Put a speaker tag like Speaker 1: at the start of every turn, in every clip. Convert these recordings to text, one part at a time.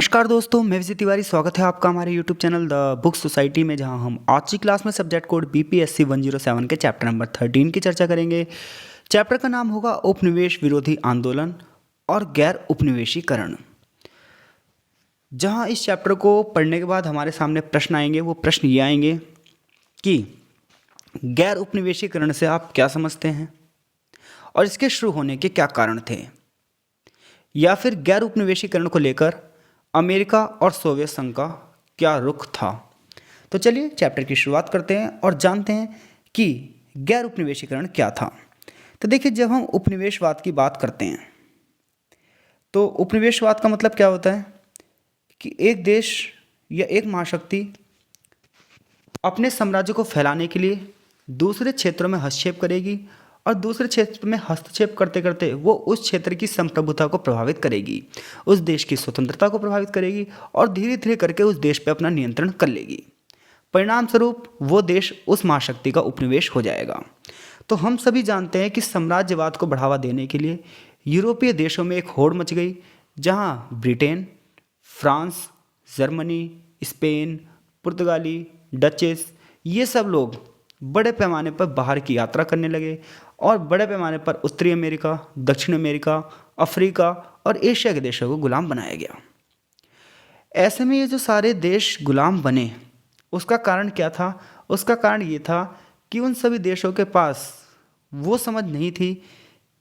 Speaker 1: नमस्कार दोस्तों, मैं विजय तिवारी। स्वागत है आपका हमारे YouTube channel the book society में, जहां हम आज की क्लास में सब्जेक्ट कोड BPSC 107 के चैप्टर नंबर 13 की चर्चा करेंगे। चैप्टर का नाम होगा उपनिवेश विरोधी आंदोलन और गैर उपनिवेशीकरण। जहां इस चैप्टर को पढ़ने के बाद हमारे सामने प्रश्न आएंगे। वो प्रश्न ये आएंगे कि गैर उपनिवेशीकरण से आप क्या समझते हैं और इसके शुरू होने के क्या कारण थे, या फिर गैर उपनिवेशीकरण को लेकर अमेरिका और सोवियत संघ का क्या रुख था। तो चलिए चैप्टर की शुरुआत करते हैं और जानते हैं कि गैर उपनिवेशीकरण क्या था। तो देखिए, जब हम उपनिवेशवाद की बात करते हैं तो उपनिवेशवाद का मतलब क्या होता है कि एक देश या एक महाशक्ति अपने साम्राज्य को फैलाने के लिए दूसरे क्षेत्रों में हस्तक्षेप करेगी और दूसरे क्षेत्र में हस्तक्षेप करते करते वो उस क्षेत्र की संप्रभुता को प्रभावित करेगी, उस देश की स्वतंत्रता को प्रभावित करेगी और धीरे धीरे करके उस देश पे अपना नियंत्रण कर लेगी। परिणाम स्वरूप वो देश उस महाशक्ति का उपनिवेश हो जाएगा। तो हम सभी जानते हैं कि साम्राज्यवाद को बढ़ावा देने के लिए यूरोपीय देशों में एक होड़ मच गई, जहाँ ब्रिटेन, फ्रांस, जर्मनी, स्पेन, पुर्तगाली, डचेस, ये सब लोग बड़े पैमाने पर बाहर की यात्रा करने लगे और बड़े पैमाने पर उत्तरी अमेरिका, दक्षिण अमेरिका, अफ्रीका और एशिया के देशों को गुलाम बनाया गया। ऐसे में ये जो सारे देश गुलाम बने, उसका कारण क्या था? उसका कारण ये था कि उन सभी देशों के पास वो समझ नहीं थी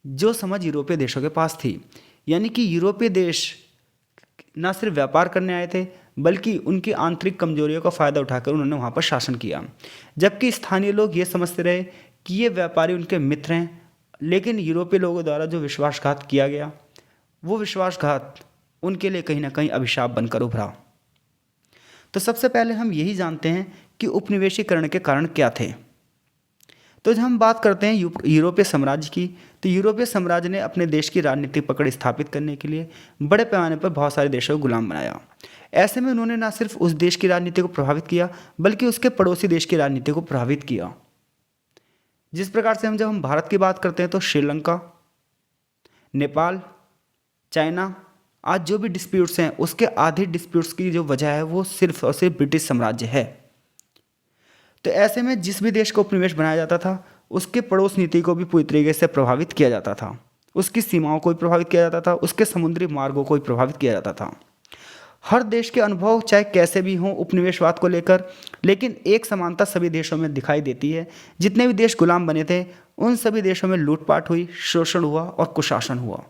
Speaker 1: जो समझ यूरोपीय देशों के पास थी। यानी कि यूरोपीय देश ना सिर्फ व्यापार करने आए थे, बल्कि उनकी आंतरिक कमजोरियों का फ़ायदा उठाकर उन्होंने वहाँ पर शासन किया। जबकि स्थानीय लोग ये समझते रहे कि ये व्यापारी उनके मित्र हैं, लेकिन यूरोपीय लोगों द्वारा जो विश्वासघात किया गया, वो विश्वासघात उनके लिए कहीं ना कहीं अभिशाप बनकर उभरा। तो सबसे पहले हम यही जानते हैं कि उपनिवेशीकरण के कारण क्या थे। तो जब हम बात करते हैं यूरोपीय साम्राज्य की, तो यूरोपीय साम्राज्य ने अपने देश की राजनीतिक पकड़ स्थापित करने के लिए बड़े पैमाने पर बहुत सारे देशों को गुलाम बनाया। ऐसे में उन्होंने न सिर्फ उस देश की राजनीति को प्रभावित किया, बल्कि उसके पड़ोसी देश की राजनीति को प्रभावित किया। जिस प्रकार से जब हम भारत की बात करते हैं तो श्रीलंका, नेपाल, चाइना, आज जो भी डिस्प्यूट्स हैं, उसके आधे डिस्प्यूट्स की जो वजह है वो सिर्फ और सिर्फ ब्रिटिश साम्राज्य है। तो ऐसे में जिस भी देश को उपनिवेश बनाया जाता था, उसके पड़ोस नीति को भी पूरी तरीके से प्रभावित किया जाता था, उसकी सीमाओं को भी प्रभावित किया जाता था, उसके समुद्री मार्गों को भी प्रभावित किया जाता था। हर देश के अनुभव चाहे कैसे भी हों उपनिवेशवाद को लेकर, लेकिन एक समानता सभी देशों में दिखाई देती है। जितने भी देश गुलाम बने थे, उन सभी देशों में लूटपाट हुई, शोषण हुआ और कुशासन हुआ।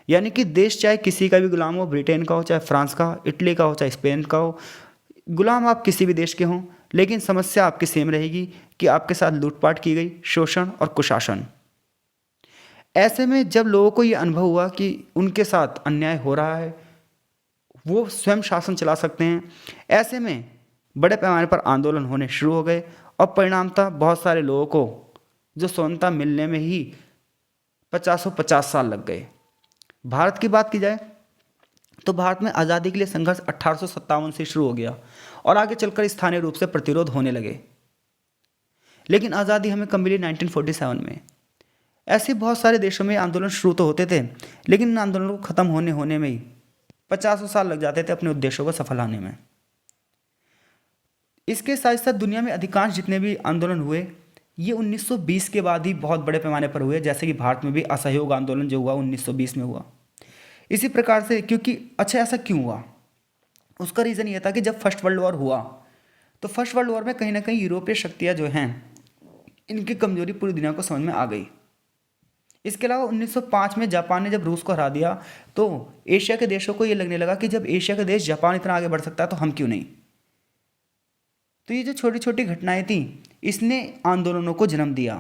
Speaker 1: यानी कि देश चाहे किसी का भी गुलाम हो, ब्रिटेन का हो, चाहे फ्रांस का, इटली का हो, चाहे स्पेन का हो, गुलाम आप किसी भी देश के हों, लेकिन समस्या आपकी सेम रहेगी कि आपके साथ लूटपाट की गई, शोषण और कुशासन। ऐसे में जब लोगों को ये अनुभव हुआ कि उनके साथ अन्याय हो रहा है, वो स्वयं शासन चला सकते हैं, ऐसे में बड़े पैमाने पर आंदोलन होने शुरू हो गए और परिणामतः बहुत सारे लोगों को जो स्वतंत्रता मिलने में ही 50 साल लग गए। भारत की बात की जाए तो भारत में आज़ादी के लिए संघर्ष 1857 से शुरू हो गया और आगे चलकर स्थानीय रूप से प्रतिरोध होने लगे। लेकिन आज़ादी हमें कब मिली? 1947 में। ऐसे बहुत सारे देशों में आंदोलन शुरू तो होते थे, लेकिन इन आंदोलनों को ख़त्म होने में ही 50 साल लग जाते थे अपने उद्देश्यों को सफल होने में। इसके साथ साथ दुनिया में अधिकांश जितने भी आंदोलन हुए, ये 1920 के बाद ही बहुत बड़े पैमाने पर हुए। जैसे कि भारत में भी असहयोग आंदोलन जो हुआ 1920 में हुआ। इसी प्रकार से क्योंकि अच्छा ऐसा क्यों हुआ, उसका रीज़न ये था कि जब फर्स्ट वर्ल्ड वॉर हुआ तो फर्स्ट वर्ल्ड वॉर में कहीं ना कहीं यूरोपीय शक्तियाँ जो हैं, इनकी कमजोरी पूरी दुनिया को समझ में आ गई। इसके अलावा 1905 में जापान ने जब रूस को हरा दिया तो एशिया के देशों को ये लगने लगा कि जब एशिया का देश जापान इतना आगे बढ़ सकता है तो हम क्यों नहीं। तो ये जो छोटी छोटी घटनाएं थी, इसने आंदोलनों को जन्म दिया।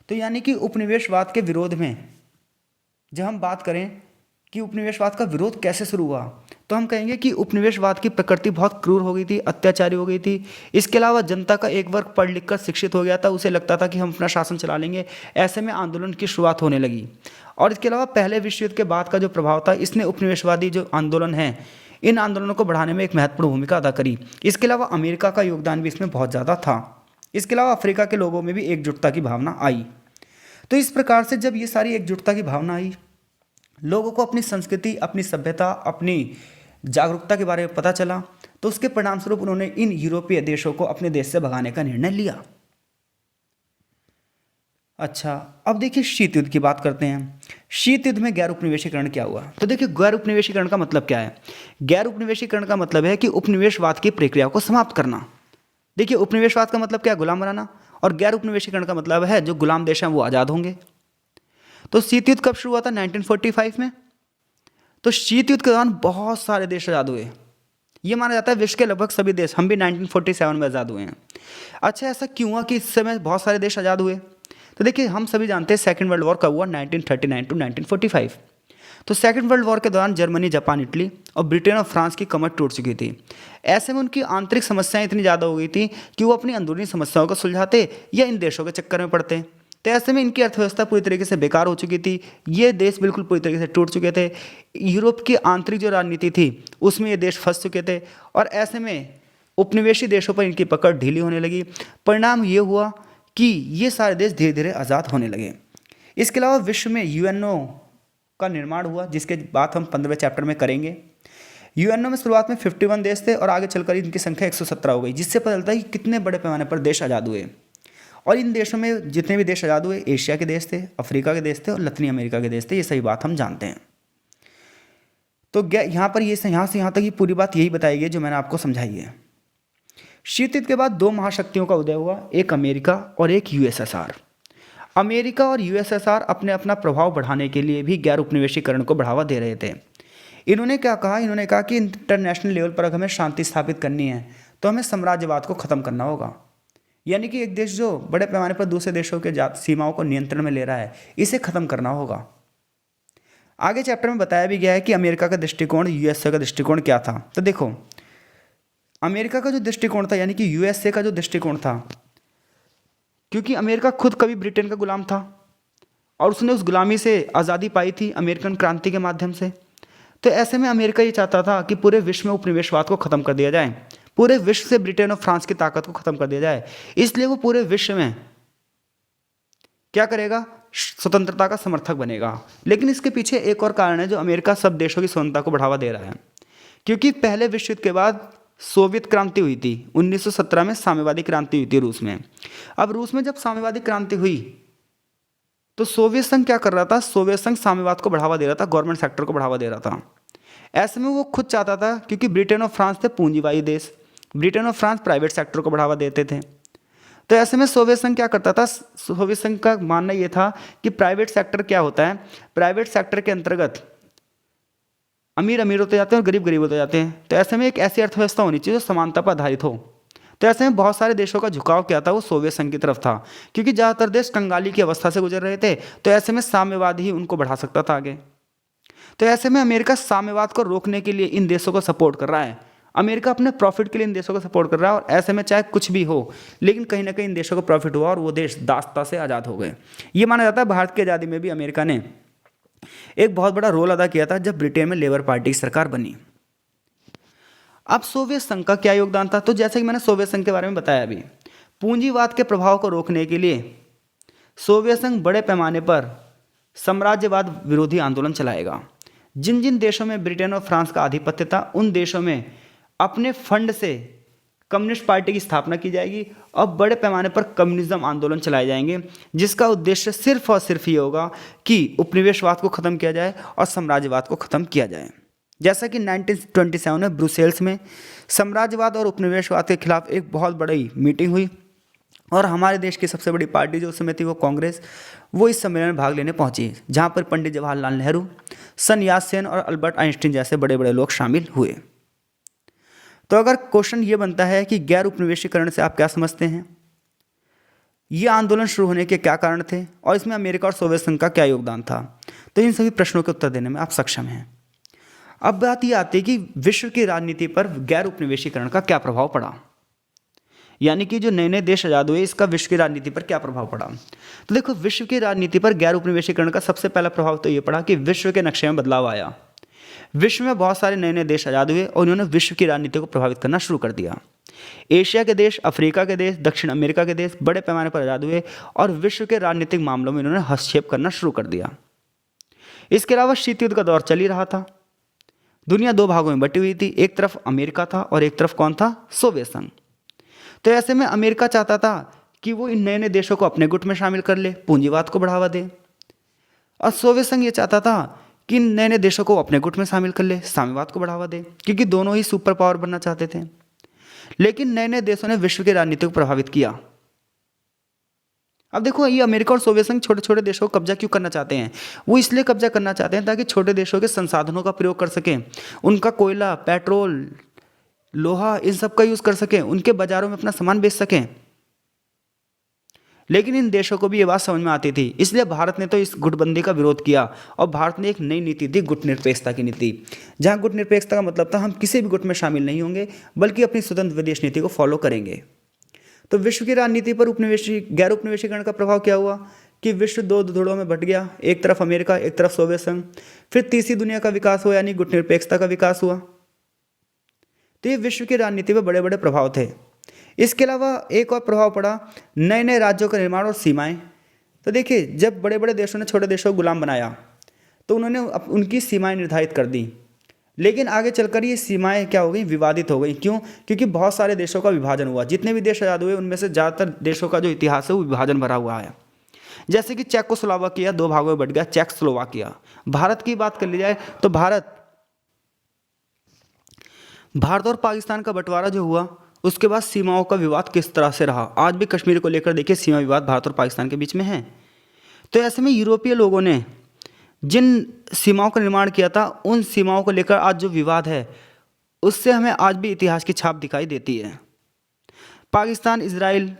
Speaker 1: तो यानी कि उपनिवेशवाद के विरोध में जब हम बात करें कि उपनिवेशवाद का विरोध कैसे शुरू हुआ, तो हम कहेंगे कि उपनिवेशवाद की प्रकृति बहुत क्रूर हो गई थी, अत्याचारी हो गई थी। इसके अलावा जनता का एक वर्ग पढ़ लिख कर शिक्षित हो गया था, उसे लगता था कि हम अपना शासन चला लेंगे। ऐसे में आंदोलन की शुरुआत होने लगी। और इसके अलावा पहले विश्व युद्ध के बाद का जो प्रभाव था, इसने उपनिवेशवादी जो आंदोलन है, इन आंदोलनों को बढ़ाने में एक महत्वपूर्ण भूमिका अदा करी। इसके अलावा अमेरिका का योगदान भी इसमें बहुत ज़्यादा था। इसके अलावा अफ्रीका के लोगों में भी एकजुटता की भावना आई। तो इस प्रकार से जब ये सारी एकजुटता की भावना आई, लोगों को अपनी संस्कृति, अपनी सभ्यता, अपनी जागरूकता के बारे में पता चला, तो उसके परिणाम स्वरूप उन्होंने इन यूरोपीय देशों को अपने देश से भगाने का निर्णय लिया। अच्छा, अब देखिए शीत युद्ध की बात करते हैं। शीत युद्ध में गैर उपनिवेशीकरण क्या हुआ? तो देखिए गैर उपनिवेशीकरण का मतलब क्या है? गैर उपनिवेशीकरण का मतलब है कि उपनिवेशवाद की प्रक्रिया को समाप्त करना। देखिए उपनिवेशवाद का मतलब क्या है? गुलाम बनाना। और गैर उपनिवेशीकरण का मतलब है जो गुलाम देश हैं वो आज़ाद होंगे। तो शीत युद्ध कब शुरू हुआ था? 1945 में। तो शीत युद्ध के दौरान बहुत सारे देश आज़ाद हुए। ये माना जाता है विश्व के लगभग सभी देश, हम भी 1947 में आज़ाद हुए हैं। अच्छा, ऐसा क्यों हुआ कि इस समय बहुत सारे देश आज़ाद हुए? तो देखिए हम सभी जानते हैं सेकेंड वर्ल्ड वॉर कब हुआ? 1939 टू 1945। तो सेकेंड वर्ल्ड वॉर के दौरान जर्मनी, जापान, इटली और ब्रिटेन और फ्रांस की कमर टूट चुकी थी। ऐसे में उनकी आंतरिक समस्याएं इतनी ज़्यादा हो गई थी कि वो अपनी अंदरूनी समस्याओं को सुलझाते या इन देशों के चक्कर में पड़ते। तो ऐसे में इनकी अर्थव्यवस्था पूरी तरीके से बेकार हो चुकी थी। ये देश बिल्कुल पूरी तरीके से टूट चुके थे। यूरोप की आंतरिक जो राजनीति थी उसमें ये देश फंस चुके थे और ऐसे में उपनिवेशी देशों पर इनकी पकड़ ढीली होने लगी। परिणाम ये हुआ कि ये सारे देश धीरे धीरे आज़ाद होने लगे। इसके अलावा विश्व में यूएनओ का निर्माण हुआ, जिसके बात हम 15वें चैप्टर में करेंगे। यूएनओ में शुरुआत में 51 देश थे और आगे चलकर इनकी संख्या 117 हो गई, जिससे पता चलता है कि कितने बड़े पैमाने पर देश आज़ाद हुए। और इन देशों में जितने भी देश आज़ाद हुए एशिया के देश थे, अफ्रीका के देश थे और लतीन अमेरिका के देश थे। ये सही बात हम जानते हैं। तो यहाँ पर यहाँ से यहाँ तक ये पूरी बात यही बताई गई जो मैंने आपको समझाई है। शीत युद्ध के बाद दो महाशक्तियों का उदय हुआ, एक अमेरिका और एक यूएसएसआर। अमेरिका और यूएसएसआर अपने अपना प्रभाव बढ़ाने के लिए भी गैर उपनिवेशीकरण को बढ़ावा दे रहे थे। इन्होंने क्या कहा? इन्होंने कहा कि इंटरनेशनल लेवल पर अगर हमें शांति स्थापित करनी है तो हमें साम्राज्यवाद को ख़त्म करना होगा। यानी कि एक देश जो बड़े पैमाने पर दूसरे देशों के सीमाओं को नियंत्रण में ले रहा है, इसे ख़त्म करना होगा। आगे चैप्टर में बताया भी गया है कि अमेरिका का दृष्टिकोण, यूएसए का दृष्टिकोण क्या था। तो देखो अमेरिका का जो दृष्टिकोण था यानी कि यूएसए का जो दृष्टिकोण था, क्योंकि अमेरिका खुद कभी ब्रिटेन का गुलाम था और उसने उस गुलामी से आज़ादी पाई थी अमेरिकन क्रांति के माध्यम से। तो ऐसे में अमेरिका ये चाहता था कि पूरे विश्व में उपनिवेशवाद को ख़त्म कर दिया जाए, पूरे विश्व से ब्रिटेन और फ्रांस की ताकत को ख़त्म कर दिया जाए। इसलिए वो पूरे विश्व में क्या करेगा? स्वतंत्रता का समर्थक बनेगा। लेकिन इसके पीछे एक और कारण है जो अमेरिका सब देशों की स्वतंत्रता को बढ़ावा दे रहा है। क्योंकि पहले विश्व युद्ध के बाद सोवियत क्रांति हुई थी, 1917 में साम्यवादी क्रांति हुई थी रूस में। अब रूस में जब साम्यवादी क्रांति हुई तो सोवियत संघ क्या कर रहा था? सोवियत संघ साम्यवाद को बढ़ावा दे रहा था, गवर्नमेंट सेक्टर को बढ़ावा दे रहा था। ऐसे में वो खुद चाहता था, क्योंकि ब्रिटेन और फ्रांस थे पूंजीवादी देश, ब्रिटेन और फ्रांस प्राइवेट सेक्टर को बढ़ावा देते थे। तो ऐसे में सोवियत संघ क्या करता था? सोवियत संघ का मानना ये था कि प्राइवेट सेक्टर क्या होता है? प्राइवेट सेक्टर के अंतर्गत अमीर अमीर होते जाते हैं और गरीब गरीब होते जाते हैं। तो ऐसे में एक ऐसी अर्थव्यवस्था होनी चाहिए जो समानता पर आधारित हो। तो ऐसे में बहुत सारे देशों का झुकाव क्या था? वो सोवियत संघ की तरफ था, क्योंकि ज़्यादातर देश कंगाली की अवस्था से गुजर रहे थे। तो ऐसे में साम्यवाद ही उनको बढ़ा सकता था आगे। तो ऐसे में अमेरिका साम्यवाद को रोकने के लिए इन देशों को सपोर्ट कर रहा है। अमेरिका अपने प्रॉफिट के लिए इन देशों को सपोर्ट कर रहा है और ऐसे में चाहे कुछ भी हो, लेकिन कहीं ना कहीं इन देशों को प्रॉफिट हुआ और वो देश दासता से आज़ाद हो गए। ये माना जाता है भारत की आज़ादी में भी अमेरिका ने एक बहुत बड़ा रोल अदा किया था जब ब्रिटेन में लेबर पार्टी की सरकार बनी। अब सोवियत संघ का क्या योगदान था? तो जैसे कि मैंने सोवियत संघ के बारे में बताया अभी, पूंजीवाद के प्रभाव को रोकने के लिए सोवियत संघ बड़े पैमाने पर साम्राज्यवाद विरोधी आंदोलन चलाएगा। जिन जिन देशों में ब्रिटेन और फ्रांस का आधिपत्य था उन देशों में अपने फंड से कम्युनिस्ट पार्टी की स्थापना की जाएगी और बड़े पैमाने पर कम्युनिज्म आंदोलन चलाए जाएंगे, जिसका उद्देश्य सिर्फ और सिर्फ ये होगा कि उपनिवेशवाद को ख़त्म किया जाए और साम्राज्यवाद को ख़त्म किया जाए। जैसा कि 1927 में ब्रुसेल्स में साम्राज्यवाद और उपनिवेशवाद के खिलाफ एक बहुत बड़ी मीटिंग हुई और हमारे देश की सबसे बड़ी पार्टी जो उस समय थी वो कांग्रेस, वो इस सम्मेलन में भाग लेने पहुंची, जहां पर पंडित जवाहरलाल नेहरू, सन यात-सेन और अल्बर्ट आइंस्टीन जैसे बड़े बड़े लोग शामिल हुए। तो अगर क्वेश्चन ये बनता है कि गैर उपनिवेशीकरण से आप क्या समझते हैं, ये आंदोलन शुरू होने के क्या कारण थे और इसमें अमेरिका और सोवियत संघ का क्या योगदान था, तो इन सभी प्रश्नों के उत्तर देने में आप सक्षम हैं। अब बात ये आती है कि विश्व की राजनीति पर गैर उपनिवेशीकरण का क्या प्रभाव पड़ा, यानी कि जो नए नए देश आज़ाद हुए इसका विश्व की राजनीति पर क्या प्रभाव पड़ा। तो देखो, विश्व की राजनीति पर गैर उपनिवेशीकरण का सबसे पहला प्रभाव तो ये पड़ा कि विश्व के नक्शे में बदलाव आया। विश्व में बहुत सारे नए नए देश आज़ाद हुए और उन्होंने विश्व की राजनीति को प्रभावित करना शुरू कर दिया। एशिया के देश, अफ्रीका के देश, दक्षिण अमेरिका के देश बड़े पैमाने पर आज़ाद हुए और विश्व के राजनीतिक मामलों में इन्होंने हस्तक्षेप करना शुरू कर दिया। इसके अलावा शीत युद्ध का दौर चल ही रहा था, दुनिया दो भागों में बटी हुई थी, एक तरफ अमेरिका था और एक तरफ कौन था, सोवियत संघ। तो ऐसे में अमेरिका चाहता था कि वो इन नए नए देशों को अपने गुट में शामिल कर ले, पूंजीवाद को बढ़ावा दे, और सोवियत संघ ये चाहता था कि नए नए देशों को अपने गुट में शामिल कर ले, साम्यवाद को बढ़ावा दे, क्योंकि दोनों ही सुपर पावर बनना चाहते थे। लेकिन नए नए देशों ने विश्व की राजनीति को प्रभावित किया। अब देखो, ये अमेरिका और सोवियत संघ छोटे छोटे देशों को कब्जा क्यों करना चाहते हैं? वो इसलिए कब्जा करना चाहते हैं ताकि छोटे देशों के संसाधनों का प्रयोग कर सकें, उनका कोयला, पेट्रोल, लोहा, इन सब का यूज कर सकें, उनके बाजारों में अपना सामान बेच सकें। लेकिन इन देशों को भी ये बात समझ में आती थी, इसलिए भारत ने तो इस गुटबंदी का विरोध किया और भारत ने एक नई नीति दी, गुट निरपेक्षता की नीति। जहां गुट निरपेक्षता का मतलब था हम किसी भी गुट में शामिल नहीं होंगे बल्कि अपनी स्वतंत्र विदेश नीति को फॉलो करेंगे। तो विश्व की राजनीति पर गैर उपनिवेशीकरण का प्रभाव क्या हुआ कि विश्व दो धुरों में बट गया, एक तरफ अमेरिका, एक तरफ सोवियत संघ। फिर तीसरी दुनिया का विकास हुआ, यानी गुट निरपेक्षता का विकास हुआ। तो ये विश्व की राजनीति पर बड़े बड़े प्रभाव थे। इसके अलावा एक और प्रभाव पड़ा, नए नए राज्यों का निर्माण और सीमाएं। तो देखिए, जब बड़े बड़े देशों ने छोटे देशों को गुलाम बनाया तो उन्होंने उनकी सीमाएं निर्धारित कर दी, लेकिन आगे चलकर ये सीमाएं क्या हो गई, विवादित हो गई। क्यों? क्योंकि बहुत सारे देशों का विभाजन हुआ। जितने भी देश आज़ाद हुए उनमें से ज़्यादातर देशों का जो इतिहास है वो विभाजन भरा हुआ है। जैसे कि चेकोस्लोवाकिया दो भागों में बट गया, चेकोस्लोवाकिया। भारत की बात कर ली जाए तो भारत और पाकिस्तान का बंटवारा जो हुआ उसके बाद सीमाओं का विवाद किस तरह से रहा। आज भी कश्मीर को लेकर देखिए, सीमा विवाद भारत और पाकिस्तान के बीच में है। तो ऐसे में यूरोपीय लोगों ने जिन सीमाओं का निर्माण किया था, उन सीमाओं को लेकर आज जो विवाद है उससे हमें आज भी इतिहास की छाप दिखाई देती है। पाकिस्तान, इजराइल,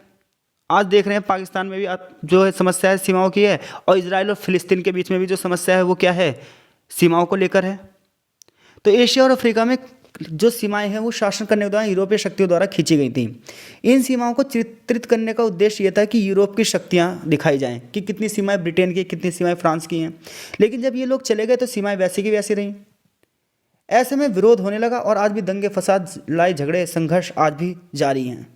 Speaker 1: आज देख रहे हैं पाकिस्तान में भी जो है समस्या है सीमाओं की है, और इजराइल और फिलिस्तीन के बीच में भी जो समस्या है वो क्या है, सीमाओं को लेकर है। तो एशिया और अफ्रीका में जो सीमाएं हैं वो शासन करने के दौरान यूरोपीय शक्तियों द्वारा खींची गई थी। इन सीमाओं को चित्रित करने का उद्देश्य ये था कि यूरोप की शक्तियां दिखाई जाएं कि कितनी सीमाएं ब्रिटेन की, कितनी सीमाएं फ्रांस की हैं। लेकिन जब ये लोग चले गए तो सीमाएं वैसी की वैसी रहीं। ऐसे में विरोध होने लगा और आज भी दंगे फसाद, लड़ाई झगड़े, संघर्ष आज भी जारी हैं।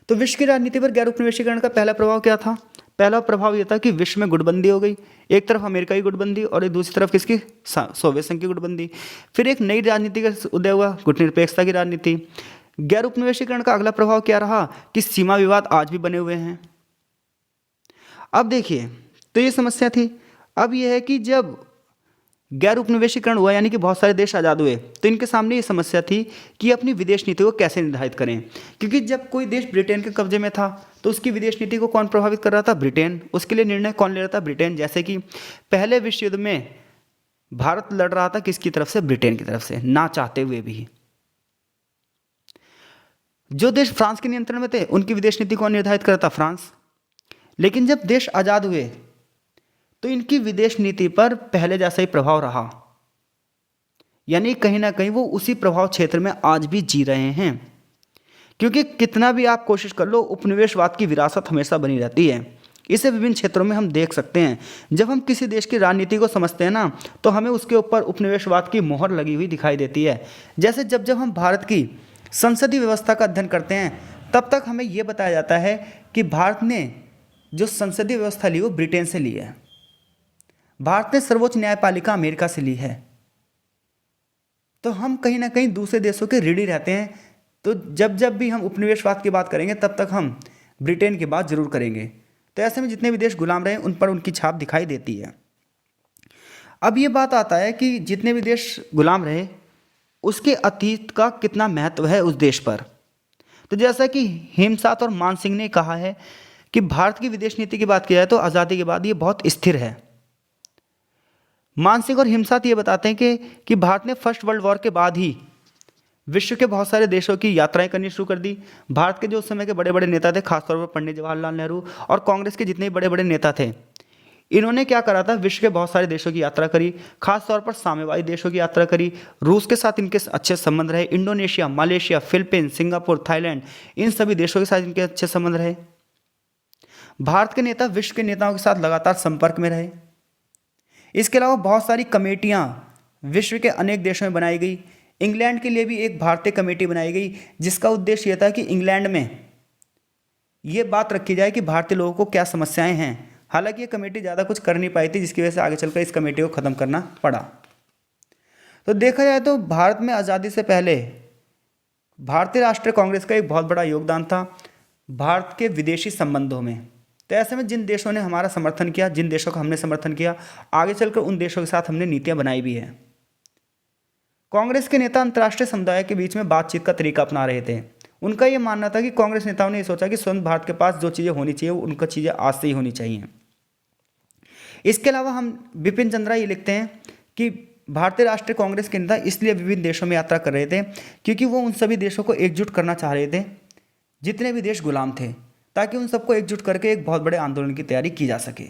Speaker 1: तो विश्व की राजनीति पर गैर उपनिवेशीकरण का पहला प्रभाव क्या था? पहला प्रभाव यह था कि विश्व में गुटबंदी हो गई। एक तरफ अमेरिका की गुटबंदी और एक दूसरी तरफ किसकी, सोवियत संघ की गुटबंदी। फिर एक नई राजनीति का उदय हुआ, गुट निरपेक्षता की राजनीति। गैर उपनिवेशीकरण का अगला प्रभाव क्या रहा कि सीमा विवाद आज भी बने हुए हैं। अब देखिए, तो ये समस्या थी। अब यह है कि जब गैर उपनिवेशीकरण हुआ, यानी कि बहुत सारे देश आज़ाद हुए, तो इनके सामने ये समस्या थी कि अपनी विदेश नीति को कैसे निर्धारित करें। क्योंकि जब कोई देश ब्रिटेन के कब्जे में था तो उसकी विदेश नीति को कौन प्रभावित कर रहा था, ब्रिटेन। उसके लिए निर्णय कौन ले रहा था, ब्रिटेन। जैसे कि पहले विश्व युद्ध में भारत लड़ रहा था किसकी तरफ से, ब्रिटेन की तरफ से, ना चाहते हुए भी। जो देश फ्रांस के नियंत्रण में थे उनकी विदेश नीति कौन निर्धारित कर रहा था, फ्रांस। लेकिन जब देश आज़ाद हुए तो इनकी विदेश नीति पर पहले जैसा ही प्रभाव रहा, यानी कहीं ना कहीं वो उसी प्रभाव क्षेत्र में आज भी जी रहे हैं। क्योंकि कितना भी आप कोशिश कर लो, उपनिवेशवाद की विरासत हमेशा बनी रहती है। इसे विभिन्न क्षेत्रों में हम देख सकते हैं। जब हम किसी देश की राजनीति को समझते हैं ना, तो हमें उसके ऊपर उपनिवेशवाद की मोहर लगी हुई दिखाई देती है। जैसे जब जब हम भारत की संसदीय व्यवस्था का अध्ययन करते हैं, तब तक हमें यह बताया जाता है कि भारत ने जो संसदीय व्यवस्था ली वो ब्रिटेन से ली है। भारत ने सर्वोच्च न्यायपालिका अमेरिका से ली है। तो हम कहीं ना कहीं दूसरे देशों के ऋणी रहते हैं। तो जब जब भी हम उपनिवेशवाद की बात करेंगे तब तक हम ब्रिटेन की बात जरूर करेंगे। तो ऐसे में जितने भी देश गुलाम रहे उन पर उनकी छाप दिखाई देती है। अब ये बात आता है कि जितने भी देश गुलाम रहे उसके अतीत का कितना महत्व है उस देश पर। तो जैसा कि हेमसात और मान सिंह ने कहा है कि भारत की विदेश नीति की बात की जाए तो आज़ादी के बाद ये बहुत स्थिर है। मान सिंह और हेमसात ये बताते हैं कि भारत ने फर्स्ट वर्ल्ड वॉर के बाद ही विश्व के बहुत सारे देशों की यात्राएं करनी शुरू कर दी। भारत के जो उस समय के बड़े बड़े नेता थे, खासतौर पर पंडित जवाहरलाल नेहरू और कांग्रेस के जितने बड़े बड़े नेता थे, इन्होंने क्या करा था, विश्व के बहुत सारे देशों की यात्रा करी, खासतौर पर साम्यवादी देशों की यात्रा करी। रूस के साथ इनके अच्छे संबंध रहे, Indonesia, Malaysia, Philippines, Singapore, Thailand, इन सभी देशों के साथ इनके अच्छे संबंध रहे। भारत के नेता विश्व के नेताओं के साथ लगातार संपर्क में रहे। इसके अलावा बहुत सारी कमेटियां विश्व के अनेक देशों में बनाई गई। इंग्लैंड के लिए भी एक भारतीय कमेटी बनाई गई जिसका उद्देश्य यह था कि इंग्लैंड में ये बात रखी जाए कि भारतीय लोगों को क्या समस्याएं हैं। हालांकि ये कमेटी ज़्यादा कुछ कर नहीं पाई थी, जिसकी वजह से आगे चलकर इस कमेटी को ख़त्म करना पड़ा। तो देखा जाए तो भारत में आज़ादी से पहले भारतीय राष्ट्रीय कांग्रेस का एक बहुत बड़ा योगदान था भारत के विदेशी संबंधों में। तो ऐसे में जिन देशों ने हमारा समर्थन किया, जिन देशों का हमने समर्थन किया, आगे चलकर उन देशों के साथ हमने नीतियां बनाई भी है। कांग्रेस के नेता अंतर्राष्ट्रीय समुदाय के बीच में बातचीत का तरीका अपना रहे थे। उनका यह मानना था कि कांग्रेस नेताओं ने ये सोचा कि स्वतंत्र भारत के पास जो चीज़ें होनी चाहिए वो उनका चीज़ें आज से ही होनी चाहिए। इसके अलावा हम बिपिन चंद्रा ये लिखते हैं कि भारतीय राष्ट्रीय कांग्रेस के नेता इसलिए विभिन्न देशों में यात्रा कर रहे थे क्योंकि वो उन सभी देशों को एकजुट करना चाह रहे थे जितने भी देश गुलाम थे, ताकि उन सबको एकजुट करके एक बहुत बड़े आंदोलन की तैयारी की जा सके।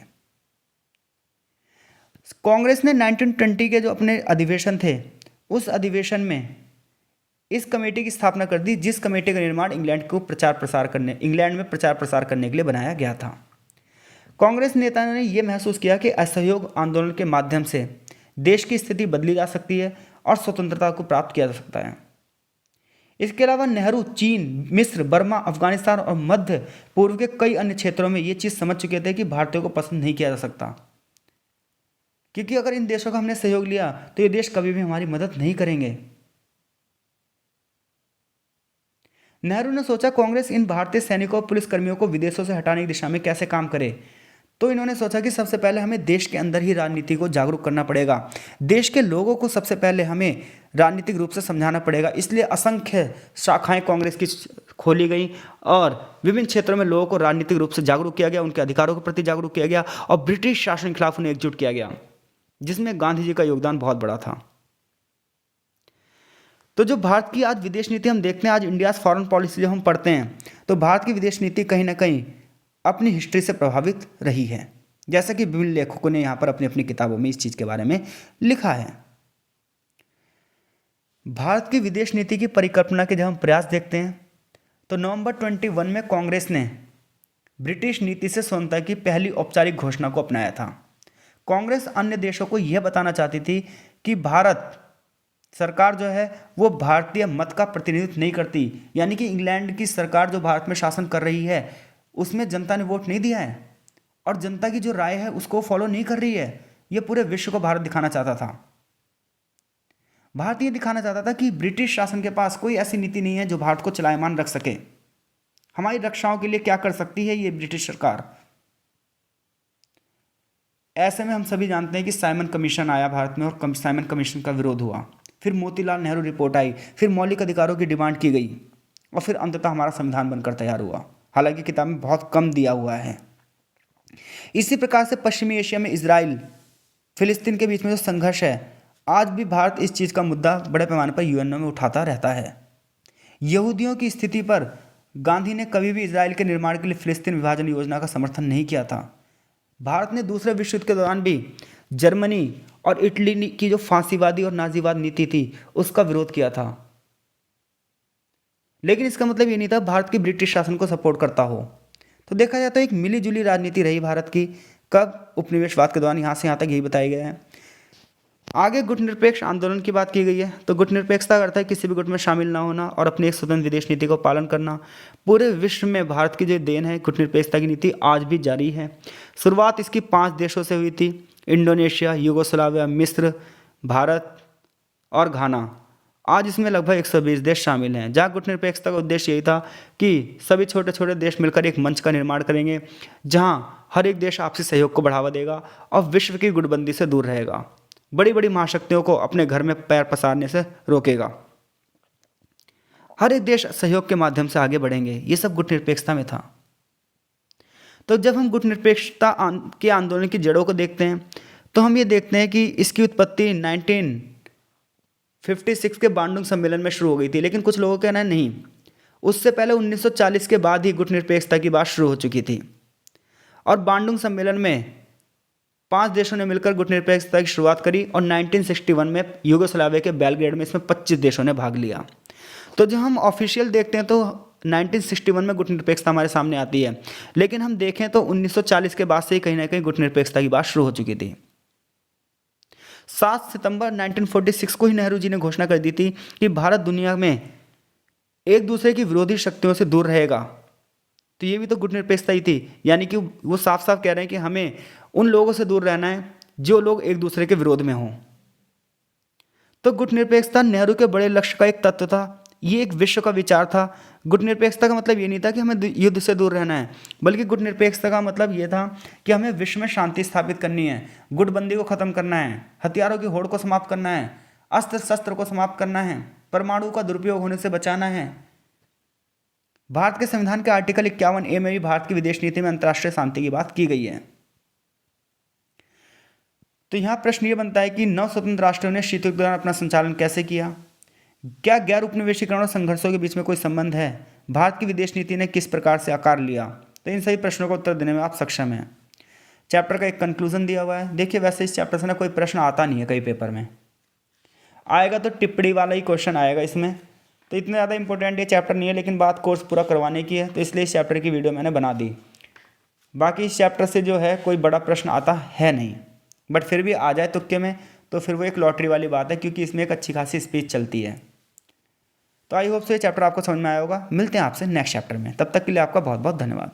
Speaker 1: कांग्रेस ने 1920 के जो अपने अधिवेशन थे उस अधिवेशन में इस कमेटी की स्थापना कर दी, जिस कमेटी का निर्माण इंग्लैंड में प्रचार प्रसार करने के लिए बनाया गया था। कांग्रेस नेताओं ने यह महसूस किया कि असहयोग आंदोलन के माध्यम से देश की स्थिति बदली जा सकती है और स्वतंत्रता को प्राप्त किया जा सकता है। इसके अलावा नेहरू चीन, मिस्र, बर्मा, अफगानिस्तान और मध्य पूर्व के कई अन्य क्षेत्रों में ये चीज़ समझ चुके थे कि भारतीयों को पसंद नहीं किया जा सकता, क्योंकि अगर इन देशों का हमने सहयोग लिया तो ये देश कभी भी हमारी मदद नहीं करेंगे। नेहरू ने सोचा कांग्रेस इन भारतीय सैनिकों और पुलिसकर्मियों को विदेशों से हटाने की दिशा में कैसे काम करे। तो इन्होंने सोचा कि सबसे पहले हमें देश के अंदर ही राजनीति को जागरूक करना पड़ेगा, देश के लोगों को सबसे पहले हमें राजनीतिक रूप से समझाना पड़ेगा। इसलिए असंख्य शाखाएं कांग्रेस की खोली गई और विभिन्न क्षेत्रों में लोगों को राजनीतिक रूप से जागरूक किया गया, उनके अधिकारों के प्रति जागरूक किया गया और ब्रिटिश शासन के खिलाफ उन्हें एकजुट किया गया, जिसमें गांधी जी का योगदान बहुत बड़ा था। तो जो भारत की आज विदेश नीति हम देखते हैं, आज इंडिया फॉरेन पॉलिसी जब हम पढ़ते हैं तो भारत की विदेश नीति कहीं ना कहीं अपनी हिस्ट्री से प्रभावित रही है, जैसा कि विभिन्न लेखकों ने यहाँ पर अपनी अपनी किताबों में इस चीज़ के बारे में लिखा है। भारत की विदेश नीति की परिकल्पना के जब हम प्रयास देखते हैं तो नवंबर 21 में कांग्रेस ने ब्रिटिश नीति से स्वतंत्रता की पहली औपचारिक घोषणा को अपनाया था। कांग्रेस अन्य देशों को यह बताना चाहती थी कि भारत सरकार जो है वो भारतीय मत का प्रतिनिधित्व नहीं करती, यानी कि इंग्लैंड की सरकार जो भारत में शासन कर रही है उसमें जनता ने वोट नहीं दिया है और जनता की जो राय है उसको फॉलो नहीं कर रही है। ये पूरे विश्व को भारत दिखाना चाहता था। भारत ये दिखाना चाहता था कि ब्रिटिश शासन के पास कोई ऐसी नीति नहीं है जो भारत को चलायमान रख सके। हमारी रक्षाओं के लिए क्या कर सकती है ये ब्रिटिश सरकार। ऐसे में हम सभी जानते हैं कि साइमन कमीशन आया भारत में और साइमन कमीशन का विरोध हुआ, फिर मोतीलाल नेहरू रिपोर्ट आई, फिर मौलिक अधिकारों की डिमांड की गई और फिर अंततः हमारा संविधान बनकर तैयार हुआ। हालांकि किताब में बहुत कम दिया हुआ है। इसी प्रकार से पश्चिमी एशिया में इजराइल फिलिस्तीन के बीच में जो संघर्ष है, आज भी भारत इस चीज़ का मुद्दा बड़े पैमाने पर यूएनओ में उठाता रहता है। यहूदियों की स्थिति पर गांधी ने कभी भी इजराइल के निर्माण के लिए फिलिस्तीन विभाजन योजना का समर्थन नहीं किया था। भारत ने दूसरे विश्व युद्ध के दौरान भी जर्मनी और इटली की जो फांसीवादी और नाजीवाद नीति थी उसका विरोध किया था, लेकिन इसका मतलब ये नहीं था भारत की ब्रिटिश शासन को सपोर्ट करता हो। तो देखा जाए तो एक मिली जुली राजनीति रही भारत की। कब उपनिवेशवाद के दौरान यहाँ से यहाँ तक यही बताया गया है। आगे गुट निरपेक्ष आंदोलन की बात की गई है। तो गुट निरपेक्षता का अर्थ है किसी भी गुट में शामिल ना होना और अपनी एक स्वतंत्र विदेश नीति को पालन करना। पूरे विश्व में भारत की जो देन है गुट निरपेक्षता की नीति आज भी जारी है। शुरुआत इसकी 5 देशों से हुई थी, इंडोनेशिया, यूगोस्लाविया, मिस्र, भारत और घाना। आज इसमें लगभग 120 देश शामिल हैं। जहाँ गुट निरपेक्षता का उद्देश्य यही था कि सभी छोटे छोटे देश मिलकर एक मंच का निर्माण करेंगे जहाँ हर एक देश आपसी सहयोग को बढ़ावा देगा और विश्व की गुटबंदी से दूर रहेगा, बड़ी बड़ी महाशक्तियों को अपने घर में पैर पसारने से रोकेगा, हर एक देश सहयोग के माध्यम से आगे बढ़ेंगे। ये सब गुट निरपेक्षता में था। तो जब हम गुट निरपेक्षता के आंदोलन की जड़ों को देखते हैं तो हम ये देखते हैं कि इसकी उत्पत्ति 1956 के बांडुंग सम्मेलन में शुरू हो गई थी, लेकिन कुछ लोगों का कहना है नहीं, उससे पहले 1940 के बाद ही गुट निरपेक्षता की बात शुरू हो चुकी थी। और बांडुंग सम्मेलन में 5 देशों ने मिलकर गुट निरपेक्षता की शुरुआत करी और 1961 में यूगोस्लाविया के बेलग्रेड में इसमें 25 देशों ने भाग लिया। तो जब हम ऑफिशियल देखते हैं तो 1961 में गुट निरपेक्षता हमारे सामने आती है, लेकिन हम देखें तो 1940 के बाद से ही कहीं ना कहीं गुट निरपेक्षता की बात शुरू हो चुकी थी। 7 सितंबर 1946 को ही नेहरू जी ने घोषणा कर दी थी कि भारत दुनिया में एक दूसरे की विरोधी शक्तियों से दूर रहेगा। तो ये भी तो गुट निरपेक्षता ही थी, यानी कि वो साफ साफ कह रहे हैं कि हमें उन लोगों से दूर रहना है जो लोग एक दूसरे के विरोध में हों। तो गुटनिरपेक्षता नेहरू के बड़े लक्ष्य का एक तत्व था। ये एक विश्व का विचार था। गुटनिरपेक्षता का मतलब ये नहीं था कि हमें युद्ध से दूर रहना है, बल्कि गुटनिरपेक्षता का मतलब ये था कि हमें विश्व में शांति स्थापित करनी है, गुटबंदी को खत्म करना है, हथियारों की होड़ को समाप्त करना है, अस्त्र शस्त्र को समाप्त करना है, परमाणु का दुरुपयोग होने से बचाना है। भारत के संविधान के आर्टिकल 51A में भी भारत की विदेश नीति में अंतर्राष्ट्रीय शांति की बात की गई है। तो यहाँ प्रश्न ये बनता है कि नव स्वतंत्र राष्ट्रों ने शीत युद्ध के दौरान अपना संचालन कैसे किया? क्या गैर उपनिवेशीकरण और संघर्षों के बीच में कोई संबंध है? भारत की विदेश नीति ने किस प्रकार से आकार लिया? तो इन सभी प्रश्नों का उत्तर देने में आप सक्षम हैं। चैप्टर का एक कंक्लूजन दिया हुआ है। देखिए, वैसे इस चैप्टर से ना कोई प्रश्न आता नहीं है, कई पेपर में आएगा तो टिप्पणी वाला ही क्वेश्चन आएगा इसमें। तो इतना ज़्यादा इंपॉर्टेंट ये चैप्टर नहीं है, लेकिन बात कोर्स पूरा करवाने की है, तो इसलिए इस चैप्टर की वीडियो मैंने बना दी। बाकी इस चैप्टर से जो है कोई बड़ा प्रश्न आता है नहीं, बट फिर भी आ जाए तुक्के में तो फिर वो एक लॉटरी वाली बात है, क्योंकि इसमें एक अच्छी खासी स्पीच चलती है। तो आई होप से ये चैप्टर आपको समझ में आया होगा। मिलते हैं आपसे नेक्स्ट चैप्टर में, तब तक के लिए आपका बहुत बहुत धन्यवाद।